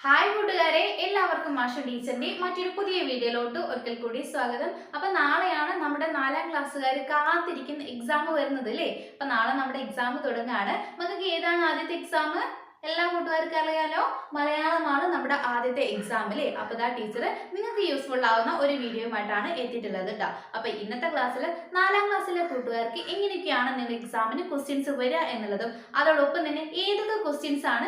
Hi കൂട്ടുകാരെ, എല്ലാവർക്കും മാഷ ടീച്ചറിന്റെ മറ്റൊരു പുതിയ വീഡിയോയിലോട്ട് ഒരിക്കൽ കൂടി സ്വാഗതം. അപ്പൊ നാളെയാണ് നമ്മുടെ 4ാം ക്ലാസ്സുകാർ കാത്തിരിക്കുന്ന എക്സാം വരുന്നത് അല്ലേ. അപ്പൊ നാളെ നമ്മുടെ എക്സാം തുടങ്ങാണ്. നമുക്ക് ഏതാണ് ആദ്യത്തെ എക്സാം? എല്ലാ കൂട്ടുകാർക്കും അറിയാലോ, മലയാളമാണ് നമ്മുടെ ആദ്യത്തെ എക്സാം അല്ലേ. അപ്പൊ ദാ ടീച്ചർ നിങ്ങൾക്ക് യൂസ്ഫുൾ ആവുന്ന ഒരു വീഡിയോയുമായിട്ടാണ് എത്തിയിട്ടുള്ളത് കേട്ടോ. അപ്പൊ ഇന്നത്തെ ക്ലാസ്സിൽ 4ാം ക്ലാസ്സിലെ കൂട്ടുകാർക്ക് എങ്ങനെയൊക്കെയാണ് നിങ്ങൾ എക്സാമിന് ക്വസ്റ്റ്യൻസ് വരിക എന്നുള്ളതും അതോടൊപ്പം തന്നെ ഏതൊക്കെ ക്വസ്റ്റ്യൻസ് ആണ്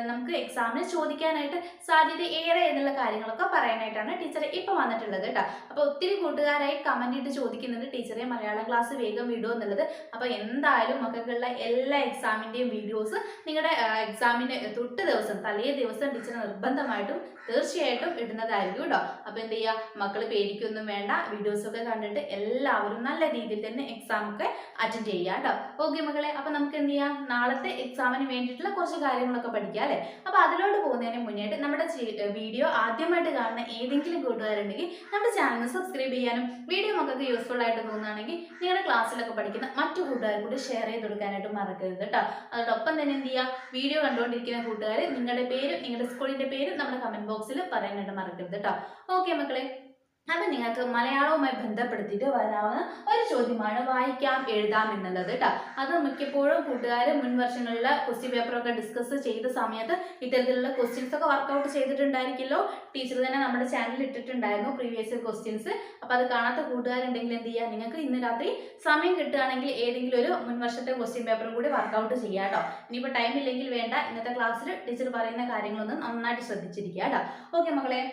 നമുക്ക് എക്സാമിന് ചോദിക്കാനായിട്ട് സാധ്യത ഏറെ എന്നുള്ള കാര്യങ്ങളൊക്കെ പറയാനായിട്ടാണ് ടീച്ചർ ഇപ്പൊ വന്നിട്ടുള്ളത് കേട്ടോ. അപ്പൊ ഒത്തിരി കൂട്ടുകാരായി കമന്റ് ഇട്ട് ചോദിക്കുന്നുണ്ട്, ടീച്ചറെ മലയാളം ക്ലാസ് വേഗം വിടുമോ എന്നുള്ളത്. അപ്പൊ എന്തായാലും മക്കൾക്കുള്ള എല്ലാ എക്സാമിന്റെയും വീഡിയോസ് നിങ്ങളുടെ എക്സാമിന് തൊട്ട് ദിവസം തലേ ദിവസം ടീച്ചർ നിർബന്ധമായിട്ടും തീർച്ചയായിട്ടും ഇടുന്നതായിരിക്കും കേട്ടോ. അപ്പൊ എന്ത് ചെയ്യുക, മക്കൾ പേടിക്കൊന്നും വേണ്ട, വീഡിയോസ് ഒക്കെ കണ്ടിട്ട് എല്ലാവരും നല്ല രീതിയിൽ തന്നെ എക്സാം ഒക്കെ അറ്റൻഡ് ചെയ്യുക കേട്ടോ. ഓക്കെ മക്കളെ, അപ്പൊ നമുക്ക് എന്ത് ചെയ്യാം, നാളത്തെ എക്സാമിന് വേണ്ടിയിട്ടുള്ള കുറച്ച് കാര്യങ്ങളൊക്കെ പഠിക്കാം അല്ലെ. അപ്പൊ അതിലോട്ട് പോകുന്നതിന് മുന്നേറ്റ് നമ്മുടെ വീഡിയോ ആദ്യമായിട്ട് കാണുന്ന ഏതെങ്കിലും കൂട്ടുകാരുണ്ടെങ്കിൽ നമ്മുടെ ചാനൽ സബ്സ്ക്രൈബ് ചെയ്യാനും വീഡിയോ മക്കൾക്ക് യൂസ്ഫുൾ ആയിട്ട് തോന്നുകയാണെങ്കിൽ നിങ്ങളുടെ ക്ലാസ്സിലൊക്കെ പഠിക്കുന്ന മറ്റു കൂട്ടുകാർ കൂടി ഷെയർ ചെയ്ത് കൊടുക്കാനായിട്ട് മറക്കരുത് കേട്ടോ. അതോടൊപ്പം തന്നെ എന്ത് ചെയ്യുക, വീഡിയോ കണ്ടുകൊണ്ടിരിക്കുന്ന കൂട്ടുകാർ നിങ്ങളുടെ പേരും നിങ്ങളുടെ സ്കൂളിന്റെ പേരും നമ്മുടെ കമന്റ് ബോക്സിൽ പറയാനായിട്ട് മറക്കരുത് കേട്ടോ. ഓക്കെ മക്കളെ, അപ്പൊ നിങ്ങൾക്ക് മലയാളവുമായി ബന്ധപ്പെടുത്തിയിട്ട് വരാവുന്ന ഒരു ചോദ്യമാണ് വായിക്കാം എഴുതാം എന്നുള്ളത് കേട്ടോ. അത് മിക്കപ്പോഴും കൂട്ടുകാർ മുൻ വർഷങ്ങളിലെ ക്വസ്റ്റ്യൻ പേപ്പറൊക്കെ ഡിസ്കസ് ചെയ്ത സമയത്ത് ഇത്തരത്തിലുള്ള ക്വസ്റ്റ്യൻസ് ഒക്കെ വർക്ക്ഔട്ട് ചെയ്തിട്ടുണ്ടായിരിക്കുമല്ലോ. ടീച്ചർ തന്നെ നമ്മുടെ ചാനലിൽ ഇട്ടിട്ടുണ്ടായിരുന്നു പ്രീവിയസ് ക്വസ്റ്റ്യൻസ്. അപ്പൊ അത് കാണാത്ത കൂട്ടുകാരുണ്ടെങ്കിൽ എന്ത് ചെയ്യുക, നിങ്ങൾക്ക് ഇന്ന് രാത്രി സമയം കിട്ടുകയാണെങ്കിൽ ഏതെങ്കിലും ഒരു മുൻ വർഷത്തെ ക്വസ്റ്റ്യൻ പേപ്പറും കൂടി വർക്ക്ഔട്ട് ചെയ്യാം കേട്ടോ. ഇനിയിപ്പോൾ ടൈം ഇല്ലെങ്കിൽ വേണ്ട, ഇന്നത്തെ ക്ലാസ്സിൽ ടീച്ചർ പറയുന്ന കാര്യങ്ങളൊന്നും നന്നായിട്ട് ശ്രദ്ധിച്ചിരിക്കുക കേട്ടോ. ഓക്കെ മക്കളെ,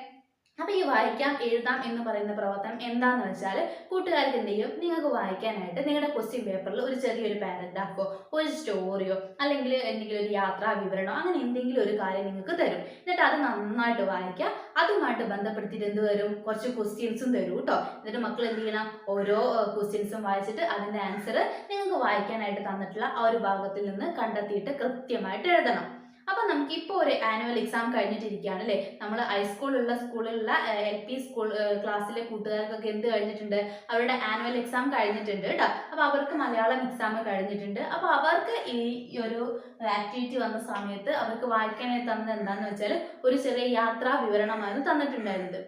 അപ്പൊ ഈ വായിക്കാം എഴുതാം എന്ന് പറയുന്ന പ്രവർത്തനം എന്താന്ന് വെച്ചാൽ കൂട്ടുകാർക്ക് എന്ത് ചെയ്യും, നിങ്ങൾക്ക് വായിക്കാനായിട്ട് നിങ്ങളുടെ ക്വസ്റ്റ്യൻ പേപ്പറിൽ ഒരു ചെറിയൊരു പാരഗ്രാഫോ ഒരു സ്റ്റോറിയോ അല്ലെങ്കിൽ എന്തെങ്കിലും ഒരു യാത്രാ വിവരണോ അങ്ങനെ എന്തെങ്കിലും ഒരു കാര്യം നിങ്ങൾക്ക് തരും. എന്നിട്ട് അത് നന്നായിട്ട് വായിക്കാം. അതുമായിട്ട് ബന്ധപ്പെടുത്തിയിട്ട് എന്ത് വരും, കുറച്ച് ക്വസ്റ്റ്യൻസും തരും കേട്ടോ. എന്നിട്ട് മക്കൾ എന്ത് ചെയ്യണം, ഓരോ ക്വസ്റ്റ്യൻസും വായിച്ചിട്ട് അതിന്റെ ആൻസർ നിങ്ങൾക്ക് വായിക്കാനായിട്ട് തന്നിട്ടുള്ള ആ ഒരു ഭാഗത്തിൽ നിന്ന് കണ്ടെത്തിയിട്ട് കൃത്യമായിട്ട് എഴുതണം. അപ്പൊ നമുക്ക് ഇപ്പോൾ ഒരു ആനുവൽ എക്സാം കഴിഞ്ഞിട്ടിരിക്കുകയാണ് അല്ലേ. നമ്മൾ സ്കൂളിലുള്ള LP സ്കൂൾ ക്ലാസ്സിലെ കൂട്ടുകാർക്കൊക്കെ എന്ത് കഴിഞ്ഞിട്ടുണ്ട്, അവരുടെ ആനുവൽ എക്സാം കഴിഞ്ഞിട്ടുണ്ട് കേട്ടോ. അപ്പൊ അവർക്ക് മലയാളം എക്സാം കഴിഞ്ഞിട്ടുണ്ട്. അപ്പൊ അവർക്ക് ഈ ഒരു ആക്ടിവിറ്റി വന്ന സമയത്ത് അവർക്ക് വായിക്കാനായി തന്നത് എന്താന്ന് വെച്ചാൽ ഒരു ചെറിയ യാത്രാ വിവരണമായിരുന്നു തന്നിട്ടുണ്ടായിരുന്നത്.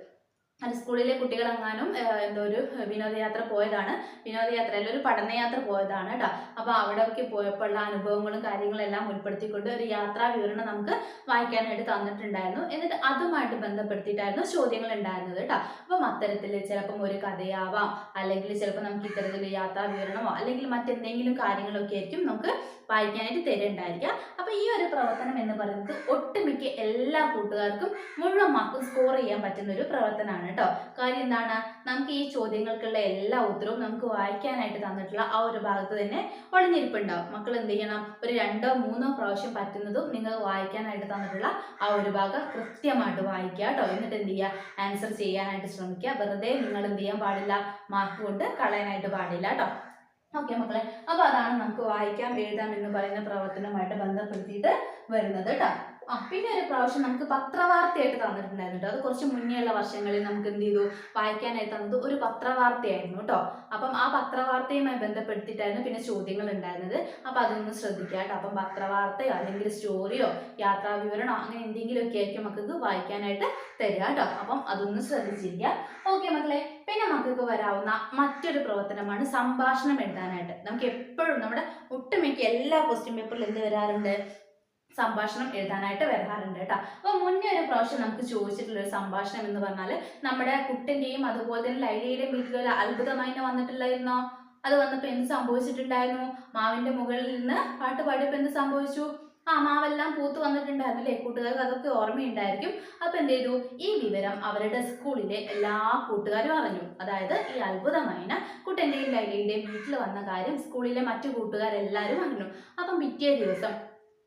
അത് സ്കൂളിലെ കുട്ടികളെങ്ങാനും എന്തോ ഒരു വിനോദയാത്ര പോയതാണ്, വിനോദയാത്ര അല്ല ഒരു പഠനയാത്ര പോയതാണ് കേട്ടോ. അപ്പൊ അവിടേക്ക് പോയപ്പോഴുള്ള അനുഭവങ്ങളും കാര്യങ്ങളും എല്ലാം ഉൾപ്പെടുത്തിക്കൊണ്ട് ഒരു യാത്രാ വിവരണം നമുക്ക് വായിക്കാനായിട്ട് തന്നിട്ടുണ്ടായിരുന്നു. എന്നിട്ട് അതുമായിട്ട് ബന്ധപ്പെടുത്തിയിട്ടായിരുന്നു ചോദ്യങ്ങൾ ഉണ്ടായിരുന്നത് കേട്ടോ. അപ്പം അത്തരത്തിൽ ചിലപ്പം ഒരു കഥയാവാം, അല്ലെങ്കിൽ ചിലപ്പോൾ നമുക്ക് ഇത്തരത്തിൽ യാത്രാ വിവരണമോ അല്ലെങ്കിൽ മറ്റെന്തെങ്കിലും കാര്യങ്ങളൊക്കെ ആയിരിക്കും നമുക്ക് വായിക്കാനായിട്ട് തരുന്നുണ്ടായിരിക്കുക. അപ്പൊ ഈ ഒരു പ്രവർത്തനം എന്ന് പറയുന്നത് ഒട്ടുമിക്ക എല്ലാ കൂട്ടുകാർക്കും മുഴുവൻ മാർക്ക് സ്കോർ ചെയ്യാൻ പറ്റുന്ന ഒരു പ്രവർത്തനമാണ് കേട്ടോ. കാര്യം എന്താണ്, നമുക്ക് ഈ ചോദ്യങ്ങൾക്കുള്ള എല്ലാ ഉത്തരവും നമുക്ക് വായിക്കാനായിട്ട് തന്നിട്ടുള്ള ആ ഒരു ഭാഗത്ത് തന്നെ ഒളിഞ്ഞിരിപ്പുണ്ടാവും. മക്കൾ എന്ത് ചെയ്യണം, ഒരു 2-3 പ്രാവശ്യം പറ്റുന്നതും നിങ്ങൾ വായിക്കാനായിട്ട് തന്നിട്ടുള്ള ആ ഒരു ഭാഗം കൃത്യമായിട്ട് വായിക്കുക കേട്ടോ. എന്നിട്ട് എന്ത് ചെയ്യുക, ആൻസർ ചെയ്യാനായിട്ട് ശ്രമിക്കുക. വെറുതെ നിങ്ങൾ എന്ത് ചെയ്യാൻ പാടില്ല, മാർക്ക് കൊണ്ട് കളയാനായിട്ട് പാടില്ല കേട്ടോ. ഓക്കെ മക്കളെ, അപ്പൊ അതാണ് നമുക്ക് വായിക്കാം എഴുതാം എന്ന് പറയുന്ന പ്രവർത്തനവുമായിട്ട് ബന്ധപ്പെടുത്തിയിട്ട് വരുന്നത് കേട്ടോ. പിന്നെ ഒരു പ്രാവശ്യം നമുക്ക് പത്രവാർത്തയായിട്ട് തന്നിട്ടുണ്ടായിരുന്നു. അത് കുറച്ച് മുന്നേ ഉള്ള വർഷങ്ങളിൽ നമുക്ക് എന്ത് ചെയ്തു, വായിക്കാനായി തന്നത് ഒരു പത്രവാർത്തയായിരുന്നു കേട്ടോ. അപ്പം ആ പത്രവാർത്തയുമായി ബന്ധപ്പെടുത്തിയിട്ടായിരുന്നു പിന്നെ ചോദ്യങ്ങൾ ഉണ്ടായിരുന്നത്. അപ്പൊ അതൊന്ന് ശ്രദ്ധിക്കുക കേട്ടോ. അപ്പം പത്രവാർത്തയോ അല്ലെങ്കിൽ സ്റ്റോറിയോ യാത്രാ വിവരണോ അങ്ങനെ എന്തെങ്കിലുമൊക്കെ ആയിരിക്കും മക്കൾക്ക് വായിക്കാനായിട്ട് തരിക കേട്ടോ. അപ്പം അതൊന്ന് ശ്രദ്ധിച്ചിരിക്കുക. ഓക്കെ മക്കളെ, പിന്നെ മക്കൾക്ക് വരാവുന്ന മറ്റൊരു പ്രവർത്തനമാണ് സംഭാഷണം എഴുതാനായിട്ട്. നമുക്ക് എപ്പോഴും നമ്മുടെ ഒട്ടുമിക്ക എല്ലാ ക്വസ്റ്റ്യൻ പേപ്പറിലും എന്ത് വരാറുണ്ട്, സംഭാഷണം എഴുതാനായിട്ട് വരാറുണ്ട് കേട്ടോ. അപ്പൊ മുന്നേ ഒരു പ്രാവശ്യം നമുക്ക് ചോദിച്ചിട്ടുള്ള ഒരു സംഭാഷണം എന്ന് പറഞ്ഞാൽ നമ്മുടെ കുട്ടന്റെയും അതുപോലെ തന്നെ ലൈലയുടെയും വീട്ടിലൊരു അത്ഭുതമായി വന്നിട്ടില്ലായിരുന്നോ. അത് വന്നപ്പോൾ എന്ത് സംഭവിച്ചിട്ടുണ്ടായിരുന്നു, മാവിന്റെ മുകളിൽ നിന്ന് പാട്ട് പാടിയപ്പോൾ എന്ത് സംഭവിച്ചു, മാവെല്ലാം പൂത്ത് വന്നിട്ടുണ്ടായിരുന്നു അല്ലേ. കൂട്ടുകാർക്ക് അതൊക്കെ ഓർമ്മയുണ്ടായിരിക്കും. അപ്പൊ എന്ത് ചെയ്തു, ഈ വിവരം അവരുടെ സ്കൂളിലെ എല്ലാ കൂട്ടുകാരും അറിഞ്ഞു. അതായത് ഈ അത്ഭുതമായ കുട്ടന്റെയും ലൈലയുടെയും വീട്ടിൽ വന്ന കാര്യം സ്കൂളിലെ മറ്റു കൂട്ടുകാരെല്ലാവരും അറിഞ്ഞു. അപ്പം പിറ്റേ ദിവസം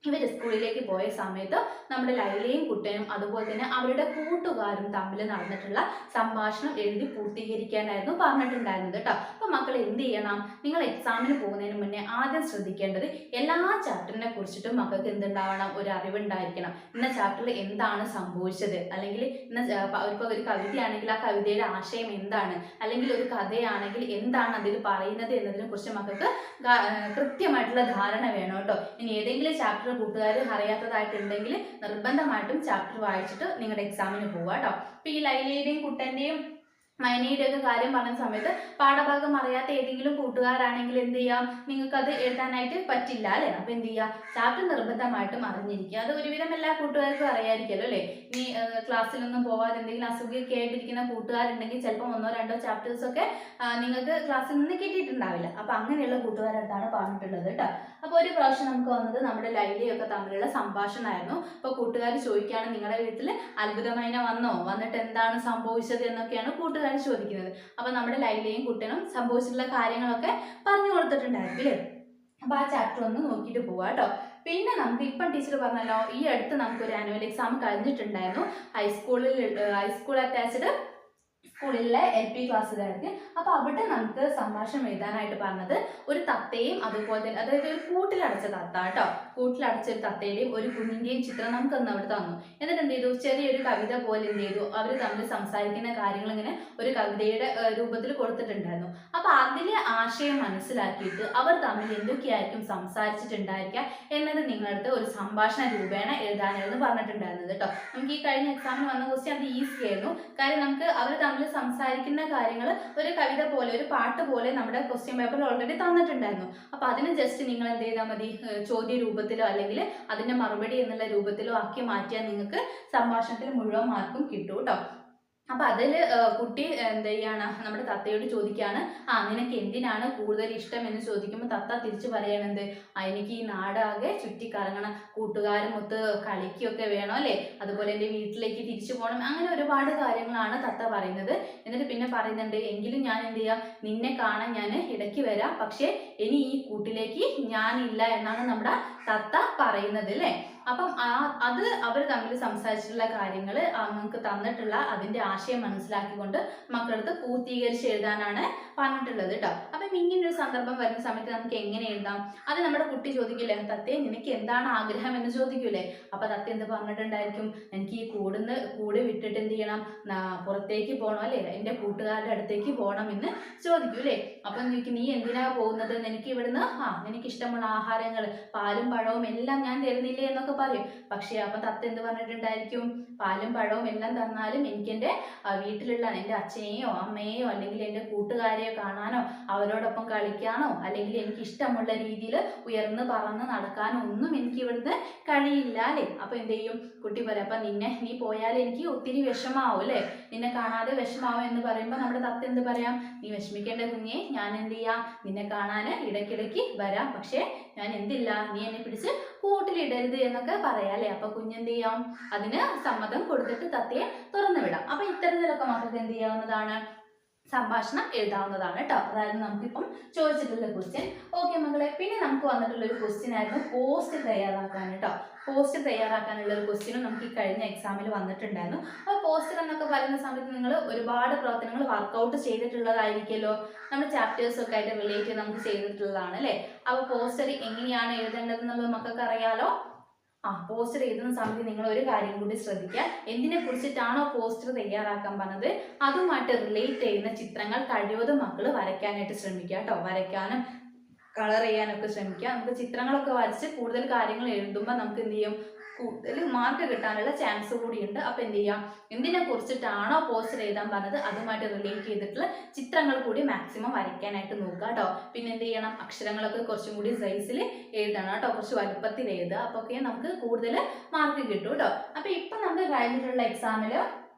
ഇവർ സ്കൂളിലേക്ക് പോയ സമയത്ത് നമ്മുടെ ലൈലയും കുട്ടനും അതുപോലെ തന്നെ അവരുടെ കൂട്ടുകാരും തമ്മിൽ നടന്നിട്ടുള്ള സംഭാഷണം എഴുതി പൂർത്തീകരിക്കാനായിരുന്നു പറഞ്ഞിട്ടുണ്ടായിരുന്നത് കേട്ടോ. അപ്പൊ മക്കൾ എന്ത് ചെയ്യണം, നിങ്ങൾ എക്സാമിന് പോകുന്നതിന് മുന്നേ ആദ്യം ശ്രദ്ധിക്കേണ്ടത് എല്ലാ ചാപ്റ്ററിനെ കുറിച്ചിട്ടും മക്കൾക്ക് എന്തുണ്ടാവണം, ഒരു അറിവുണ്ടായിരിക്കണം. ഇന്ന ചാപ്റ്ററിൽ എന്താണ് സംഭവിച്ചത്, അല്ലെങ്കിൽ ഇപ്പോൾ ഒരു കവിതയാണെങ്കിൽ ആ കവിതയുടെ ആശയം എന്താണ്, അല്ലെങ്കിൽ ഒരു കഥയാണെങ്കിൽ എന്താണ് അതിൽ പറയുന്നത് എന്നതിനെ കുറിച്ച് മക്കൾക്ക് കൃത്യമായിട്ടുള്ള ധാരണ വേണം കേട്ടോ. ഇനി ഏതെങ്കിലും ചാപ്റ്റർ കൂട്ടുകാർ അറിയാത്തതായിട്ടുണ്ടെങ്കിൽ നിർബന്ധമായിട്ടും ചാപ്റ്റർ വായിച്ചിട്ട് നിങ്ങളുടെ എക്സാമിന് പോവുക കേട്ടോ. അപ്പോൾ ഈ ലൈലയുടെയും കുട്ടൻ്റെയും മൈനയുടെ ഒക്കെ കാര്യം പറഞ്ഞ സമയത്ത് പാഠഭാഗം അറിയാത്ത ഏതെങ്കിലും കൂട്ടുകാരാണെങ്കിൽ എന്ത് ചെയ്യാം, നിങ്ങൾക്ക് അത് എഴുതാനായിട്ട് പറ്റില്ല അല്ലേ. അപ്പൊ എന്ത് ചെയ്യുക, ചാപ്റ്റർ നിർബന്ധമായിട്ടും അറിഞ്ഞിരിക്കുക. അത് ഒരുവിധം എല്ലാ കൂട്ടുകാർക്കും അറിയായിരിക്കുമല്ലോ അല്ലേ. ഇനി ക്ലാസ്സിലൊന്നും പോവാതെ എന്തെങ്കിലും അസുഖമൊക്കെ ആയിട്ടിരിക്കുന്ന കൂട്ടുകാരുണ്ടെങ്കിൽ ചിലപ്പോൾ 1-2 ചാപ്റ്റേഴ്സ് ഒക്കെ നിങ്ങൾക്ക് ക്ലാസ്സിൽ നിന്ന് കിട്ടിയിട്ടുണ്ടാവില്ല. അപ്പൊ അങ്ങനെയുള്ള കൂട്ടുകാരടുത്താണ് പറഞ്ഞിട്ടുള്ളത് കേട്ടോ. അപ്പോൾ ഒരു പ്രാവശ്യം നമുക്ക് വന്നത് നമ്മുടെ ലൈലയൊക്കെ തമ്മിലുള്ള സംഭാഷണമായിരുന്നു. അപ്പോൾ കൂട്ടുകാർ ചോദിക്കുകയാണ്, നിങ്ങളുടെ വീട്ടിൽ അത്ഭുതമൈന വന്നിട്ട് എന്താണ് സംഭവിച്ചത് എന്നൊക്കെയാണ് കൂട്ടുകാർ ചോദിക്കുന്നത്. അപ്പൊ നമ്മുടെ ലൈലയും കുട്ടനും സംഭവിച്ചിട്ടുള്ള കാര്യങ്ങളൊക്കെ പറഞ്ഞു കൊടുത്തിട്ടുണ്ടായിരുന്നു അല്ലേ. അപ്പൊ ആ ചാപ്റ്റർ ഒന്ന് നോക്കിയിട്ട് പോവാ കേട്ടോ. പിന്നെ നമുക്ക് ഇപ്പം ടീച്ചർ പറഞ്ഞല്ലോ, ഈ അടുത്ത് നമുക്കൊരു ആനുവൽ എക്സാം കഴിഞ്ഞിട്ടുണ്ടായിരുന്നു ഹൈസ്കൂൾ അറ്റാച്ച്ഡ് സ്കൂളിലെ LP ക്ലാസ്സുകാർക്ക്. അപ്പോൾ അവിടെ നമുക്ക് സംഭാഷണം എഴുതാനായിട്ട് പറഞ്ഞത് ഒരു തത്തയും അതുപോലെ തന്നെ, അതായത് ഒരു കൂട്ടിലടച്ച തത്ത കേട്ടോ, കൂട്ടിലടച്ച ഒരു തത്തയുടെയും ഒരു കുഞ്ഞിൻ്റെയും ചിത്രം നമുക്കൊന്ന് അവിടെ തന്നു. എന്നിട്ട് എന്ത് ചെയ്തു, ചെറിയൊരു കവിത പോലെ എന്ത് ചെയ്തു, അവർ തമ്മിൽ സംസാരിക്കുന്ന കാര്യങ്ങൾ ഇങ്ങനെ ഒരു കവിതയുടെ രൂപത്തിൽ കൊടുത്തിട്ടുണ്ടായിരുന്നു. അപ്പോൾ അതിലെ ആശയം മനസ്സിലാക്കിയിട്ട് അവർ തമ്മിൽ എന്തൊക്കെയായിരിക്കും സംസാരിച്ചിട്ടുണ്ടായിരിക്കുക എന്നത് നിങ്ങളുടെ ഒരു സംഭാഷണ രൂപേണ എഴുതാനായിരുന്നു പറഞ്ഞിട്ടുണ്ടായിരുന്നത് കേട്ടോ. നമുക്ക് ഈ കഴിഞ്ഞ എക്സാമിന് വന്ന ക്വസ്റ്റ്യൻ അത് ഈസി ആയിരുന്നു. കാര്യം നമുക്ക് അവർ തമ്മിൽ സംസാരിക്കുന്ന കാര്യങ്ങൾ ഒരു കവിത പോലെ, ഒരു പാട്ട് പോലെ നമ്മുടെ ക്വസ്റ്റ്യൻ പേപ്പറിൽ ഓൾറെഡി തന്നിട്ടുണ്ടായിരുന്നു. അപ്പോൾ അതിന് ജസ്റ്റ് നിങ്ങൾ എന്ത് ചെയ്താൽ മതി, ചോദ്യ രൂപത്തിലോ അല്ലെങ്കിൽ അതിന്റെ മറുപടി എന്നുള്ള രൂപത്തിലോ ആക്കി മാറ്റിയാൽ നിങ്ങൾക്ക് സംഭാഷണത്തിൽ മുഴുവൻ മാർക്കും കിട്ടും കേട്ടോ. അപ്പൊ അതിൽ കുട്ടി എന്ത് ചെയ്യാണ്, നമ്മുടെ തത്തയോട് ചോദിക്കുകയാണ്, നിനക്ക് എന്തിനാണ് കൂടുതൽ ഇഷ്ടം എന്ന് ചോദിക്കുമ്പോൾ തത്ത തിരിച്ചു പറയണത്, എനിക്ക് ഈ നാടാകെ ചുറ്റിക്കറങ്ങണം, കൂട്ടുകാരുമൊത്ത് കളിക്കുകയൊക്കെ വേണം അല്ലേ, അതുപോലെ എൻ്റെ വീട്ടിലേക്ക് തിരിച്ചു പോകണം, അങ്ങനെ ഒരുപാട് കാര്യങ്ങളാണ് തത്ത പറയുന്നത്. എന്നിട്ട് പിന്നെ പറയുന്നുണ്ട്, എങ്കിലും ഞാൻ എന്ത് ചെയ്യാം, നിന്നെ കാണാൻ ഞാൻ ഇടയ്ക്ക് വരാം, പക്ഷേ ഇനി ഈ കൂട്ടിലേക്ക് ഞാനില്ല എന്നാണ് നമ്മുടെ തത്ത പറയുന്നത് അല്ലേ. അപ്പം അത് അവർ തമ്മിൽ സംസാരിച്ചിട്ടുള്ള കാര്യങ്ങൾ നമുക്ക് തന്നിട്ടുള്ള അതിന്റെ ആശയം മനസ്സിലാക്കിക്കൊണ്ട് മക്കളടുത്ത് പൂർത്തീകരിച്ച് എഴുതാനാണ് പറഞ്ഞിട്ടുള്ളത് കേട്ടോ. അപ്പം ഇങ്ങനൊരു സന്ദർഭം വരുന്ന സമയത്ത് നമുക്ക് എങ്ങനെ എഴുതാം, അത് നമ്മുടെ കുട്ടി ചോദിക്കില്ലേ, തത്തേ നിനക്ക് എന്താണ് ആഗ്രഹം എന്ന് ചോദിക്കൂലേ. അപ്പൊ തത്ത എന്ത് പറഞ്ഞിട്ടുണ്ടായിരിക്കും, എനിക്ക് ഈ കൂട് വിട്ടിട്ട് എന്ത് ചെയ്യണം, പുറത്തേക്ക് പോകണം അല്ലേ, എൻ്റെ കൂട്ടുകാരുടെ അടുത്തേക്ക് പോകണം എന്ന് ചോദിക്കൂലേ. അപ്പം ചോദിക്കും, നീ എന്തിനാ പോകുന്നത്, നിനക്ക് ഇവിടുന്ന് നിനക്ക് ഇഷ്ടമുള്ള ആഹാരങ്ങൾ പാലും പഴവും എല്ലാം ഞാൻ തരുന്നില്ലേ എന്നൊക്കെ പറയും. പക്ഷെ അപ്പൊ തത്ത എന്ത് പറഞ്ഞിട്ടുണ്ടായിരിക്കും, പാലും പഴവും എല്ലാം തന്നാലും എനിക്ക് എൻ്റെ വീട്ടിലുള്ള എൻ്റെ അച്ഛനെയോ അമ്മയെയോ അല്ലെങ്കിൽ എൻ്റെ കൂട്ടുകാരെയോ കാണാനോ അവരോടൊപ്പം കളിക്കാനോ അല്ലെങ്കിൽ എനിക്ക് ഇഷ്ടമുള്ള രീതിയിൽ ഉയർന്ന് പറന്ന് നടക്കാനോ ഒന്നും എനിക്ക് ഇവിടുന്ന് കഴിയില്ല അല്ലേ. അപ്പൊ എന്ത് ചെയ്യും കുട്ടി പറയാം, അപ്പൊ നീ പോയാൽ എനിക്ക് ഒത്തിരി വിഷമാവും അല്ലേ, നിന്നെ കാണാതെ വിഷമാവും എന്ന് പറയുമ്പോൾ നമ്മുടെ തത്ത എന്ത് പറയാം, നീ വിഷമിക്കേണ്ട കുഞ്ഞെ, ഞാൻ എന്ത് ചെയ്യാം, നിന്നെ കാണാൻ ഇടയ്ക്കിടയ്ക്ക് വരാം, പക്ഷെ ഞാൻ എന്തില്ല, നീ എന്നെ പിടിച്ച് കൂട്ടിലിടരുത് എന്നൊക്കെ പറയാം അല്ലേ. അപ്പൊ കുഞ്ഞെന്ത് ചെയ്യാം, അതിന് സമ്മതം കൊടുത്തിട്ട് തത്തയെ തുറന്നു വിടാം. അപ്പൊ ഇത്തരത്തിലൊക്കെ മക്കൾക്ക് എന്ത് ചെയ്യാവുന്നതാണ്, സംഭാഷണം എഴുതാവുന്നതാണ് കേട്ടോ. അതായത് നമുക്കിപ്പം ചോദിച്ചിട്ടുള്ള ക്വസ്റ്റ്യൻ. ഓക്കെ മക്കളെ, പിന്നെ നമുക്ക് വന്നിട്ടുള്ള ഒരു ക്വസ്റ്റ്യൻ ആയിരുന്നു പോസ്റ്റ് തയ്യാറാക്കാൻ കേട്ടോ. പോസ്റ്റർ തയ്യാറാക്കാനുള്ള ഒരു ക്വസ്റ്റ്യനും നമുക്ക് ഈ കഴിഞ്ഞ എക്സാമിൽ വന്നിട്ടുണ്ടായിരുന്നു. അപ്പോൾ പോസ്റ്റർ എന്നൊക്കെ പറയുന്ന സമയത്ത് നിങ്ങൾ ഒരുപാട് പ്രവർത്തനങ്ങൾ വർക്കൗട്ട് ചെയ്തിട്ടുള്ളതായിരിക്കുമല്ലോ, നമ്മുടെ ചാപ്റ്റേഴ്സ് ഒക്കെ ആയിട്ട് റിലേറ്റ് ചെയ്ത് നമുക്ക് ചെയ്തിട്ടുള്ളതാണ് അല്ലേ. അപ്പോൾ പോസ്റ്റർ എങ്ങനെയാണ് എഴുതേണ്ടതെന്നുള്ളത് നമുക്കൊക്കെ അറിയാലോ. പോസ്റ്റർ എഴുതുന്ന സമയത്ത് നിങ്ങൾ ഒരു കാര്യം കൂടി ശ്രദ്ധിക്കുക, എന്തിനെ കുറിച്ചിട്ടാണോ പോസ്റ്റർ തയ്യാറാക്കാൻ പറഞ്ഞത് അതുമായിട്ട് റിലേറ്റ് ചെയ്യുന്ന ചിത്രങ്ങൾ കഴിവതും മക്കൾ വരയ്ക്കാനായിട്ട് ശ്രമിക്കുക കേട്ടോ. വരയ്ക്കാനും കളർ ചെയ്യാനൊക്കെ ശ്രമിക്കുക. നമുക്ക് ചിത്രങ്ങളൊക്കെ വരച്ച് കൂടുതൽ കാര്യങ്ങൾ എഴുതുമ്പോൾ നമുക്ക് എന്ത് ചെയ്യും, കൂടുതൽ മാർക്ക് കിട്ടാനുള്ള ചാൻസ് കൂടിയുണ്ട്. അപ്പോൾ എന്ത് ചെയ്യാം, എന്തിനെ കുറിച്ചിട്ടാണോ പോസ്റ്റർ എഴുതാൻ പറഞ്ഞത് അതുമായിട്ട് റിലേറ്റ് ചെയ്തിട്ടുള്ള ചിത്രങ്ങൾ കൂടി മാക്സിമം വരയ്ക്കാനായിട്ട് നോക്കുക കേട്ടോ. പിന്നെ എന്ത് ചെയ്യണം, അക്ഷരങ്ങളൊക്കെ കുറച്ചും കൂടി സൈസിൽ എഴുതണം കേട്ടോ, കുറച്ച് വലുപ്പത്തിൽ എഴുതുക. അപ്പോൾ ഒക്കെ നമുക്ക് കൂടുതൽ മാർക്ക് കിട്ടും കേട്ടോ. അപ്പോൾ ഇപ്പം നമുക്ക് കഴിഞ്ഞിട്ടുള്ള എക്സാമിൽ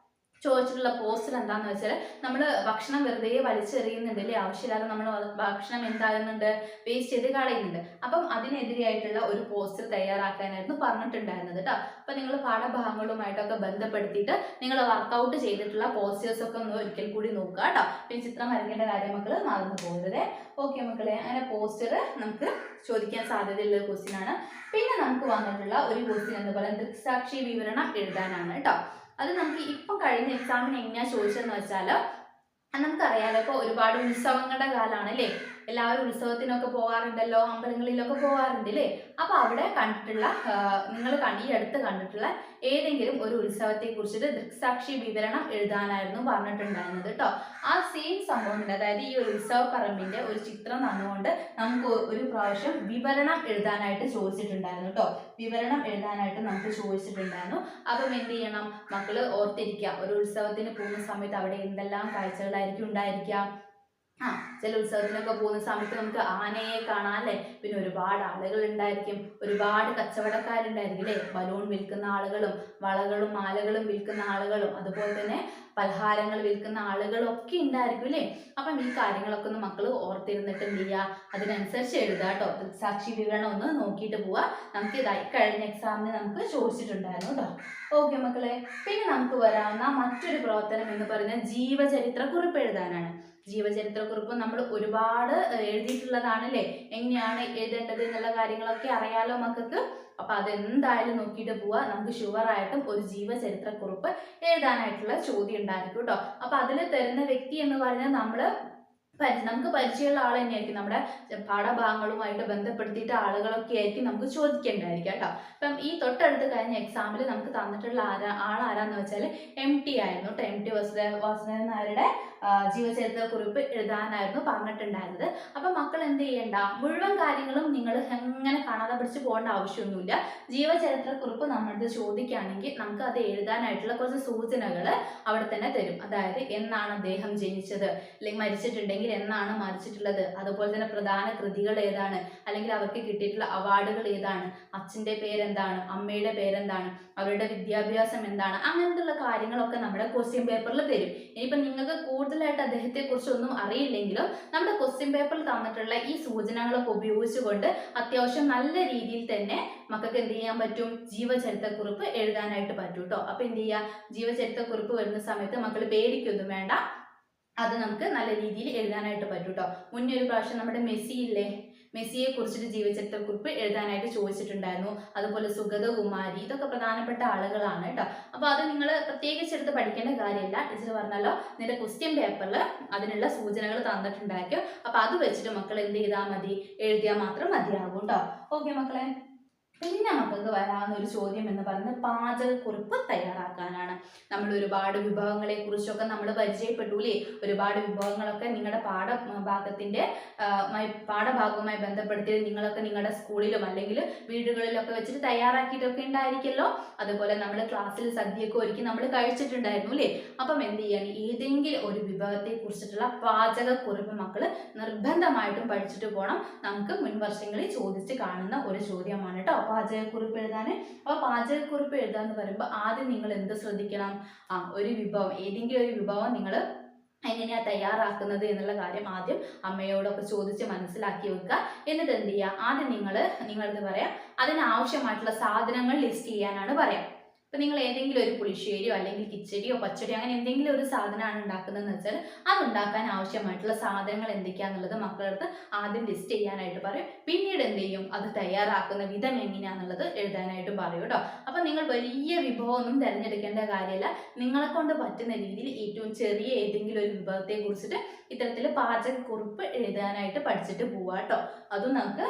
ചോദിച്ചിട്ടുള്ള പോസ്റ്റർ എന്താണെന്ന് വെച്ചാൽ, നമ്മൾ ഭക്ഷണം വെറുതെ വലിച്ചെറിയുന്നുണ്ട് അല്ലേ, ആവശ്യമില്ലാതെ നമ്മൾ ഭക്ഷണം എന്താകുന്നുണ്ട്, വേസ്റ്റ് ചെയ്ത് കളയുന്നുണ്ട്. അപ്പം അതിനെതിരെയായിട്ടുള്ള ഒരു പോസ്റ്റർ തയ്യാറാക്കാനായിരുന്നു പറഞ്ഞിട്ടുണ്ടായിരുന്നത് കേട്ടോ. അപ്പം നിങ്ങൾ പാഠഭാഗങ്ങളുമായിട്ടൊക്കെ ബന്ധപ്പെടുത്തിയിട്ട് നിങ്ങൾ വർക്കൗട്ട് ചെയ്തിട്ടുള്ള പോസ്റ്റേഴ്സ് ഒക്കെ ഒന്ന് ഒരിക്കൽ കൂടി നോക്കുക കേട്ടോ. പിന്നെ ചിത്രം വരയ്ക്കേണ്ട കാര്യം മക്കൾ മറന്നു പോകരുത്. ഓക്കെ മക്കളെ, അങ്ങനെ പോസ്റ്റർ നമുക്ക് ചോദിക്കാൻ സാധ്യതയുള്ള ക്വസ്റ്റ്യൻ ആണ്. പിന്നെ നമുക്ക് വന്നിട്ടുള്ള ഒരു ക്വസ്റ്റ്യൻ എന്ന് പറയുന്നത് ദൃക്സാക്ഷി വിവരണം എഴുതാനാണ് കേട്ടോ. അത് നമുക്ക് ഇപ്പം കഴിഞ്ഞ എക്സാമിന് എങ്ങനെയാണ് ചോദിച്ചതെന്ന് വെച്ചാൽ, നമുക്കറിയാലോ ഇപ്പോൾ ഒരുപാട് ഉത്സവങ്ങളുടെ കാലമാണ് അല്ലേ. എല്ലാവരും ഉത്സവത്തിനൊക്കെ പോകാറുണ്ടല്ലോ, അമ്പലങ്ങളിലൊക്കെ പോകാറുണ്ട് അല്ലേ? അപ്പൊ അവിടെ കണ്ടിട്ടുള്ള നിങ്ങൾ ഈ അടുത്ത് കണ്ടിട്ടുള്ള ഏതെങ്കിലും ഒരു ഉത്സവത്തെ കുറിച്ചിട്ട് ദൃക്സാക്ഷി വിവരണം എഴുതാനായിരുന്നു പറഞ്ഞിട്ടുണ്ടായിരുന്നത് കേട്ടോ. ആ സെയിം സംഭവം അതായത് ഈ ഒരു ഉത്സവ പറമ്പിന്റെ ഒരു ചിത്രം തന്നുകൊണ്ട് നമുക്ക് ഒരു പ്രാവശ്യം വിവരണം എഴുതാനായിട്ട് ചോദിച്ചിട്ടുണ്ടായിരുന്നു കേട്ടോ. വിവരണം എഴുതാനായിട്ട് നമുക്ക് ചോദിച്ചിട്ടുണ്ടായിരുന്നു. അപ്പം എന്ത് ചെയ്യണം മക്കള് ഓർത്തിരിക്കുക, ഒരു ഉത്സവത്തിന് പോകുന്ന സമയത്ത് അവിടെ എന്തെല്ലാം കാഴ്ചകളായിരിക്കും ഉണ്ടായിരിക്കുക. ചില ഉത്സവത്തിനൊക്കെ പോകുന്ന സമയത്ത് നമുക്ക് ആനയെ കാണാം അല്ലേ, പിന്നെ ഒരുപാട് ആളുകൾ ഉണ്ടായിരിക്കും, ഒരുപാട് കച്ചവടക്കാരുണ്ടായിരിക്കും അല്ലേ, ബലൂൺ വിൽക്കുന്ന ആളുകളും വളകളും മാലകളും വിൽക്കുന്ന ആളുകളും അതുപോലെ തന്നെ പലഹാരങ്ങൾ വിൽക്കുന്ന ആളുകളും ഒക്കെ ഉണ്ടായിരിക്കും അല്ലേ. അപ്പം ഈ കാര്യങ്ങളൊക്കെ ഒന്ന് മക്കൾ ഓർത്തിരുന്നിട്ട് എന്ത് ചെയ്യുക, അതിനനുസരിച്ച് എഴുതുക കേട്ടോ. ദൃക്സാക്ഷി വിവരണം ഒന്ന് നോക്കിയിട്ട് പോവുക. നമുക്ക് ഇതായി കഴിഞ്ഞ എക്സാമിന് നമുക്ക് ചോദിച്ചിട്ടുണ്ടായിരുന്നു കേട്ടോ. ഓക്കെ മക്കളെ, പിന്നെ നമുക്ക് വരാവുന്ന മറ്റൊരു പ്രവർത്തനം എന്ന് പറയുന്നത് ജീവചരിത്ര കുറിപ്പ് എഴുതാനാണ്. ജീവചരിത്രക്കുറിപ്പ് നമ്മൾ ഒരുപാട് എഴുതിയിട്ടുള്ളതാണല്ലേ, എങ്ങനെയാണ് എഴുതേണ്ടത് എന്നുള്ള കാര്യങ്ങളൊക്കെ അറിയാലോ മക്കൾക്ക്. അപ്പൊ അതെന്തായാലും നോക്കിയിട്ട് പോവാ. നമുക്ക് ഷുവറായിട്ടും ഒരു ജീവചരിത്രക്കുറിപ്പ് എഴുതാനായിട്ടുള്ള ചോദ്യം ഉണ്ടായിരിക്കും കേട്ടോ. അപ്പൊ അതിൽ തരുന്ന വ്യക്തി എന്ന് പറഞ്ഞാൽ നമുക്ക് പരിചയമുള്ള ആൾ തന്നെയായിരിക്കും. നമ്മുടെ പാഠഭാഗങ്ങളുമായിട്ട് ബന്ധപ്പെടുത്തിയിട്ട് ആളുകളൊക്കെ ആയിരിക്കും നമുക്ക് ചോദിക്കേണ്ടതായിരിക്കും കേട്ടോ. അപ്പം ഈ തൊട്ടടുത്ത് കഴിഞ്ഞ എക്സാമിൽ നമുക്ക് തന്നിട്ടുള്ള ആളാരാന്ന് വെച്ചാൽ MT ആയിരുന്നു കേട്ടോ. MT വാസുദേവൻ നായരുടെ ജീവചരിത്രക്കുറിപ്പ് എഴുതാനായിരുന്നു പറഞ്ഞിട്ടുണ്ടായിരുന്നത്. അപ്പം മക്കൾ എന്ത് ചെയ്യണ്ട, മുഴുവൻ കാര്യങ്ങളും നിങ്ങൾ എങ്ങനെ കാണാതെ പിടിച്ച് പോകേണ്ട ആവശ്യമൊന്നുമില്ല. ജീവചരിത്രക്കുറിപ്പ് നമ്മൾക്ക് ചോദിക്കുകയാണെങ്കിൽ നമുക്ക് അത് എഴുതാനായിട്ടുള്ള കുറച്ച് സൂചനകൾ അവിടെ തന്നെ തരും. അതായത് എന്നാണ് അദ്ദേഹം ജനിച്ചത്, അല്ലെങ്കിൽ മരിച്ചിട്ടുണ്ടെങ്കിൽ എന്നാണ് മരിച്ചിട്ടുള്ളത്, അതുപോലെ തന്നെ പ്രധാന കൃതികൾ ഏതാണ്, അല്ലെങ്കിൽ അവർക്ക് കിട്ടിയിട്ടുള്ള അവാർഡുകൾ ഏതാണ്, അച്ഛൻ്റെ പേരെന്താണ്, അമ്മയുടെ പേരെന്താണ്, അവരുടെ വിദ്യാഭ്യാസം എന്താണ്, അങ്ങനത്തെ കാര്യങ്ങളൊക്കെ നമ്മുടെ ക്വസ്റ്റ്യൻ പേപ്പറിൽ തരും. ഇനിയിപ്പോൾ നിങ്ങൾക്ക് കൂടുതലായിട്ട് അദ്ദേഹത്തെ കുറിച്ചൊന്നും അറിയില്ലെങ്കിലും നമ്മുടെ ക്വസ്റ്റ്യൻ പേപ്പറിൽ തന്നിട്ടുള്ള ഈ സൂചനകളൊക്കെ ഉപയോഗിച്ചുകൊണ്ട് അത്യാവശ്യം നല്ല രീതിയിൽ തന്നെ മക്കൾക്ക് എന്ത് ചെയ്യാൻ പറ്റും, ജീവചരിത്രക്കുറിപ്പ് എഴുതാനായിട്ട് പറ്റും കേട്ടോ. അപ്പൊ എന്ത് ചെയ്യുക, ജീവചരിത്രക്കുറിപ്പ് വരുന്ന സമയത്ത് മക്കൾ പേടിക്കൊന്നും വേണ്ട, അത് നമുക്ക് നല്ല രീതിയിൽ എഴുതാനായിട്ട് പറ്റും കേട്ടോ. മുന്നേ ഒരു പ്രാവശ്യം നമ്മുടെ മെസ്സിയെ കുറിച്ചിട്ട് ജീവചരിത്രക്കുറിപ്പ് എഴുതാനായിട്ട് ചോദിച്ചിട്ടുണ്ടായിരുന്നു. അതുപോലെ സുഗതകുമാരി, ഇതൊക്കെ പ്രധാനപ്പെട്ട ആളുകളാണ് കേട്ടോ. അപ്പൊ അത് നിങ്ങൾ പ്രത്യേകിച്ച് എടുത്ത് പഠിക്കേണ്ട കാര്യമില്ല. ടീച്ചർ പറഞ്ഞല്ലോ നിന്റെ ക്വസ്റ്റ്യൻ പേപ്പറിൽ അതിനുള്ള സൂചനകൾ തന്നിട്ടുണ്ടായിരിക്കും. അപ്പൊ അത് വെച്ചിട്ട് മക്കൾ എന്ത് ചെയ്താൽ മതി, എഴുതിയാൽ മാത്രം മതിയാകും കേട്ടോ. ഓക്കെ മക്കളെ, പിന്നെ മക്കൾക്ക് വരാവുന്ന ഒരു ചോദ്യം എന്ന് പറയുന്നത് പാചകക്കുറിപ്പ് തയ്യാറാക്കാനാണ്. നമ്മൾ ഒരുപാട് വിഭവങ്ങളെ കുറിച്ചൊക്കെ നമ്മൾ പരിചയപ്പെട്ടൂലേ. ഒരുപാട് വിഭവങ്ങളൊക്കെ നിങ്ങളുടെ പാഠഭാഗവുമായി ബന്ധപ്പെടുത്തി നിങ്ങളൊക്കെ നിങ്ങളുടെ സ്കൂളിലും അല്ലെങ്കിൽ വീടുകളിലൊക്കെ വെച്ചിട്ട് തയ്യാറാക്കിയിട്ടൊക്കെ ഉണ്ടായിരിക്കല്ലോ. അതുപോലെ നമ്മൾ ക്ലാസ്സിൽ സദ്യയൊക്കെ ഒരുക്കി നമ്മൾ കഴിച്ചിട്ടുണ്ടായിരുന്നു അല്ലേ. അപ്പം എന്ത് ചെയ്യാൻ, ഏതെങ്കിലും ഒരു വിഭവത്തെ കുറിച്ചിട്ടുള്ള പാചകക്കുറിപ്പ് മക്കൾ നിർബന്ധമായിട്ടും പഠിച്ചിട്ട് പോകണം. നമുക്ക് മുൻ വർഷങ്ങളിൽ ചോദിച്ച് കാണുന്ന ഒരു ചോദ്യമാണ് കേട്ടോ പാചകക്കുറിപ്പ് എഴുതാൻ. അപ്പോൾ പാചകക്കുറിപ്പ് എഴുതാന്ന് പറയുമ്പോൾ ആദ്യം നിങ്ങൾ എന്ത് ശ്രദ്ധിക്കണം, ഒരു വിഭവം, ഏതെങ്കിലും ഒരു വിഭവം നിങ്ങൾ എങ്ങനെയാ തയ്യാറാക്കുന്നത് എന്നുള്ള കാര്യം ആദ്യം അമ്മയോടൊക്കെ ചോദിച്ച് മനസ്സിലാക്കി വെക്കുക. എന്നിട്ട് എന്ത് ചെയ്യുക, ആദ്യം നിങ്ങൾക്ക് പറയാം അതിനാവശ്യമായിട്ടുള്ള സാധനങ്ങൾ ലിസ്റ്റ് ചെയ്യാനാണ് പറയാം. ഇപ്പം നിങ്ങൾ ഏതെങ്കിലും ഒരു പുളിശ്ശേരിയോ അല്ലെങ്കിൽ കിച്ചടിയോ പച്ചടിയോ അങ്ങനെ എന്തെങ്കിലും ഒരു സാധനമാണ് ഉണ്ടാക്കുന്നതെന്ന് വെച്ചാൽ അതുണ്ടാക്കാൻ ആവശ്യമായിട്ടുള്ള സാധനങ്ങൾ എന്തൊക്കെയാണെന്നുള്ളത് മക്കളുടെ അടുത്ത് ആദ്യം ലിസ്റ്റ് ചെയ്യാനായിട്ട് പറയും. പിന്നീട് എന്ത് ചെയ്യും, അത് തയ്യാറാക്കുന്ന വിധം എങ്ങനെയാണെന്നുള്ളത് എഴുതാനായിട്ട് പറയും കേട്ടോ. അപ്പം നിങ്ങൾ വലിയ വിഭവമൊന്നും തിരഞ്ഞെടുക്കേണ്ട കാര്യമില്ല. നിങ്ങളെ കൊണ്ട് പറ്റുന്ന രീതിയിൽ ഏറ്റവും ചെറിയ ഏതെങ്കിലും ഒരു വിഭവത്തെ കുറിച്ചിട്ട് ഇത്തരത്തിൽ പാചകക്കുറിപ്പ് എഴുതാനായിട്ട് പഠിച്ചിട്ട് പോവാ കേട്ടോ. അതും നമുക്ക്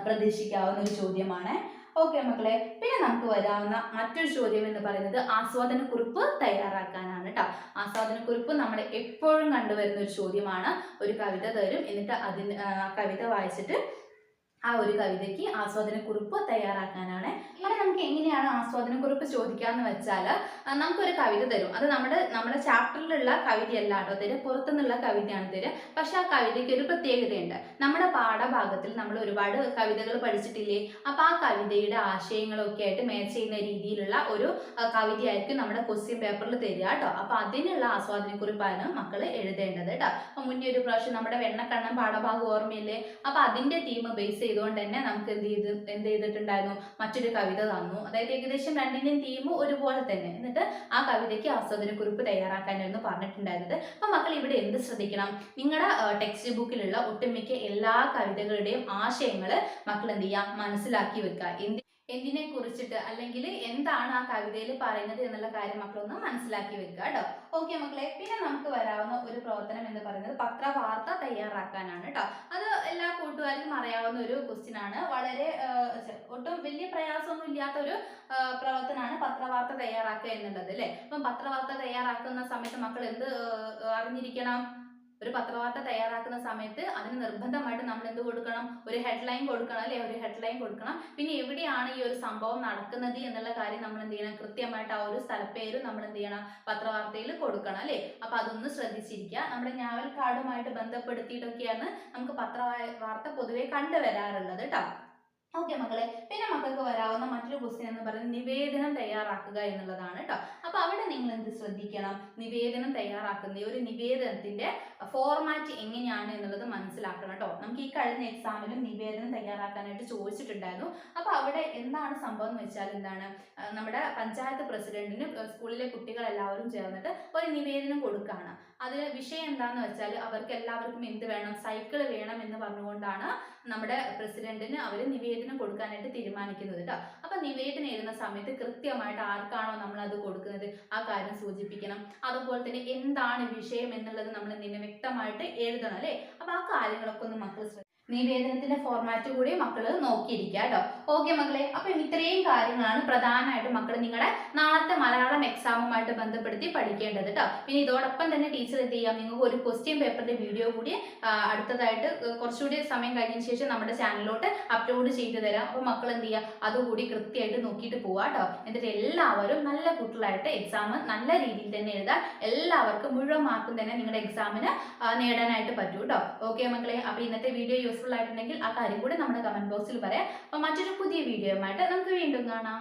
പ്രതീക്ഷിക്കാവുന്ന ഒരു ചോദ്യമാണ്. ഓക്കെ മക്കളെ, പിന്നെ നമുക്ക് വരാവുന്ന മറ്റൊരു ചോദ്യം എന്ന് പറയുന്നത് ആസ്വാദനക്കുറിപ്പ് തയ്യാറാക്കാനാണ് കേട്ടോ. ആസ്വാദനക്കുറിപ്പ് നമ്മൾ എപ്പോഴും കണ്ടുവരുന്ന ഒരു ചോദ്യമാണ്. ഒരു കവിത തരും, എന്നിട്ട് കവിത വായിച്ചിട്ട് ആ ഒരു കവിതയ്ക്ക് ആസ്വാദനക്കുറിപ്പ് തയ്യാറാക്കാനാണ്. അത് നമുക്ക് എങ്ങനെയാണ് ആസ്വാദനക്കുറിപ്പ് ചോദിക്കാന്ന് വെച്ചാൽ നമുക്കൊരു കവിത തരും. അത് നമ്മുടെ ചാപ്റ്ററിലുള്ള കവിതയല്ല കേട്ടോ തരും, പുറത്തുനിന്നുള്ള കവിതയാണ് തരും. പക്ഷെ ആ കവിതയ്ക്ക് ഒരു പ്രത്യേകതയുണ്ട്. നമ്മുടെ പാഠഭാഗത്തിൽ നമ്മൾ ഒരുപാട് കവിതകൾ പഠിച്ചിട്ടില്ലേ, അപ്പൊ ആ കവിതയുടെ ആശയങ്ങളൊക്കെ ആയിട്ട് മാച്ച് ചെയ്യുന്ന രീതിയിലുള്ള ഒരു കവിതയായിരിക്കും നമ്മുടെ ക്വസ്റ്റ്യൻ പേപ്പറിൽ തരിക കേട്ടോ. അപ്പൊ അതിനുള്ള ആസ്വാദനക്കുറിപ്പാണ് മക്കൾ എഴുതേണ്ടത് കേട്ടോ. അപ്പൊ മുന്നേ ഒരു പ്രാവശ്യം നമ്മുടെ വെണ്ണക്കണ്ണൻ പാഠഭാഗം ഓർമ്മയില്ലേ, അപ്പൊ അതിന്റെ തീം ബേസ് ചെയ്തുകൊണ്ട് തന്നെ നമുക്ക് എന്ത് ചെയ്തിട്ടുണ്ടായിരുന്നു, മറ്റൊരു കവിത തന്നു. അതായത് ഏകദേശം രണ്ടിന്റെയും തീം ഒരുപോലെ തന്നെ. എന്നിട്ട് ആ കവിതയ്ക്ക് ആസ്വാദനക്കുറിപ്പ് തയ്യാറാക്കാനായിരുന്നു പറഞ്ഞിട്ടുണ്ടായിരുന്നത്. അപ്പൊ മക്കൾ ഇവിടെ എന്ത് ശ്രദ്ധിക്കണം, നിങ്ങളുടെ ടെക്സ്റ്റ് ബുക്കിലുള്ള ഒട്ടുമിക്ക എല്ലാ കവിതകളുടെയും ആശയങ്ങൾ മക്കൾ എന്ത് ചെയ്യുക, മനസ്സിലാക്കി വെക്കുക. എന്തിനെ കുറിച്ചിട്ട് അല്ലെങ്കിൽ എന്താണ് ആ കവിതയിൽ പറയുന്നത് എന്നുള്ള കാര്യം മക്കളൊന്ന് മനസ്സിലാക്കി വെക്കുക കേട്ടോ. ഓക്കെ മക്കളെ, പിന്നെ നമുക്ക് വരാവുന്ന ഒരു പ്രവർത്തനം എന്ന് പറയുന്നത് പത്രവാർത്ത തയ്യാറാക്കാനാണ് കേട്ടോ. അത് എല്ലാ കൂട്ടുകാർക്കും അറിയാവുന്ന ഒരു ക്വസ്റ്റ്യൻ ആണ്. വളരെ ഒട്ടും വലിയ പ്രയാസമൊന്നും ഇല്ലാത്ത ഒരു പ്രവർത്തനമാണ് പത്രവാർത്ത തയ്യാറാക്കുക എന്നുള്ളത് അല്ലേ. അപ്പം പത്രവാർത്ത തയ്യാറാക്കുന്ന സമയത്ത് മക്കൾ എന്ത് അറിഞ്ഞിരിക്കണം? ഒരു പത്രവാർത്ത തയ്യാറാക്കുന്ന സമയത്ത് അതിന് നിർബന്ധമായിട്ട് നമ്മൾ എന്ത് കൊടുക്കണം? ഒരു ഹെഡ്ലൈൻ കൊടുക്കണം അല്ലെ, ഒരു ഹെഡ്ലൈൻ കൊടുക്കണം. പിന്നെ എവിടെയാണ് ഈ ഒരു സംഭവം നടക്കുന്നത് എന്നുള്ള കാര്യം നമ്മൾ എന്ത് ചെയ്യണം? കൃത്യമായിട്ട് ആ ഒരു സ്ഥലപ്പേര് നമ്മൾ എന്ത് ചെയ്യണം? പത്രവാർത്തയിൽ കൊടുക്കണം അല്ലെ. അപ്പൊ അതൊന്ന് ശ്രദ്ധിച്ചിരിക്കുക. നമ്മുടെ ഞാവൽക്കാടുമായിട്ട് ബന്ധപ്പെടുത്തിയിട്ടൊക്കെയാണ് നമുക്ക് പത്രവാർത്ത പൊതുവെ കണ്ടുവരാറുള്ളത് കേട്ടോ. ഓക്കെ മക്കളെ, പിന്നെ മക്കൾക്ക് വരാവുന്ന മറ്റൊരു ക്വസ്റ്റ്യൻ എന്ന് പറയുന്നത് നിവേദനം തയ്യാറാക്കുക എന്നുള്ളതാണ് കേട്ടോ. അപ്പൊ അവിടെ നിങ്ങൾ എന്ത് ശ്രദ്ധിക്കണം? നിവേദനം തയ്യാറാക്കുന്ന ഒരു നിവേദനത്തിന്റെ ഫോർമാറ്റ് എങ്ങനെയാണ് എന്നുള്ളത് മനസ്സിലാക്കണം കേട്ടോ. നമുക്ക് ഈ കഴിഞ്ഞ എക്സാമിലും നിവേദനം തയ്യാറാക്കാനായിട്ട് ചോദിച്ചിട്ടുണ്ടായിരുന്നു. അപ്പൊ അവിടെ എന്താണ് സംഭവം എന്ന് വെച്ചാൽ എന്താണ്, നമ്മുടെ പഞ്ചായത്ത് പ്രസിഡന്റിന് സ്കൂളിലെ കുട്ടികൾ എല്ലാവരും ചേർന്നിട്ട് ഒരു നിവേദനം കൊടുക്കുകയാണ്. അതിൽ വിഷയം എന്താന്ന് വെച്ചാൽ അവർക്ക് എല്ലാവർക്കും എന്ത് വേണം? സൈക്കിൾ വേണം എന്ന് പറഞ്ഞുകൊണ്ടാണ് നമ്മുടെ പ്രസിഡന്റിന് അവർ നിവേദനം കൊടുക്കാനായിട്ട് തീരുമാനിക്കുന്നത് കേട്ടോ. അപ്പൊ നിവേദനം എഴുതുന്ന സമയത്ത് കൃത്യമായിട്ട് ആർക്കാണോ നമ്മൾ അത് കൊടുക്കുന്നത് ആ കാര്യം സൂചിപ്പിക്കണം. അതുപോലെ തന്നെ എന്താണ് വിഷയം എന്നുള്ളത് നമ്മൾ എന്തിനെ വ്യക്തമായിട്ട് എഴുതണം അല്ലെ. അപ്പൊ ആ കാര്യങ്ങളൊക്കെ ഒന്ന് മക്കൾ നിവേദനത്തിന്റെ ഫോർമാറ്റ് കൂടി മക്കൾ നോക്കിയിരിക്കുക കേട്ടോ. ഓക്കെ മക്കളെ, അപ്പൊ ഇത്രയും കാര്യങ്ങളാണ് പ്രധാനമായിട്ടും മക്കൾ നിങ്ങളുടെ നാളത്തെ മലയാളം എക്സാമുമായിട്ട് ബന്ധപ്പെടുത്തി പഠിക്കേണ്ടത് കേട്ടോ. പിന്നെ ഇതോടൊപ്പം തന്നെ ടീച്ചർ എന്ത് ചെയ്യാം, നിങ്ങൾക്ക് ഒരു ക്വസ്റ്റ്യൻ പേപ്പറിന്റെ വീഡിയോ കൂടി അടുത്തതായിട്ട് കുറച്ചുകൂടി സമയം കഴിഞ്ഞതിന് ശേഷം നമ്മുടെ ചാനലിലോട്ട് അപ്ലോഡ് ചെയ്ത് തരാം. അപ്പൊ മക്കൾ എന്ത് ചെയ്യുക, അതുകൂടി കൃത്യമായിട്ട് നോക്കിയിട്ട് പോവാ കേട്ടോ. എന്നിട്ട് എല്ലാവരും നല്ല കുട്ടികളായിട്ട് എക്സാം നല്ല രീതിയിൽ തന്നെ എഴുതാൻ എല്ലാവർക്കും മുഴുവൻ മാർക്കും തന്നെ നിങ്ങളുടെ എക്സാമിന് നേടാനായിട്ട് പറ്റൂ കേട്ടോ. ഓക്കെ മക്കളെ, അപ്പൊ ഇന്നത്തെ വീഡിയോ യൂസ്ഫുൾ ആയിട്ടുണ്ടെങ്കിൽ ആ കാര്യം കൂടി നമ്മുടെ കമന്റ് ബോക്സിൽ പറയാം. അപ്പൊ മറ്റൊരു പുതിയ വീഡിയോയുമായിട്ട് നമുക്ക് വീണ്ടും കാണാം.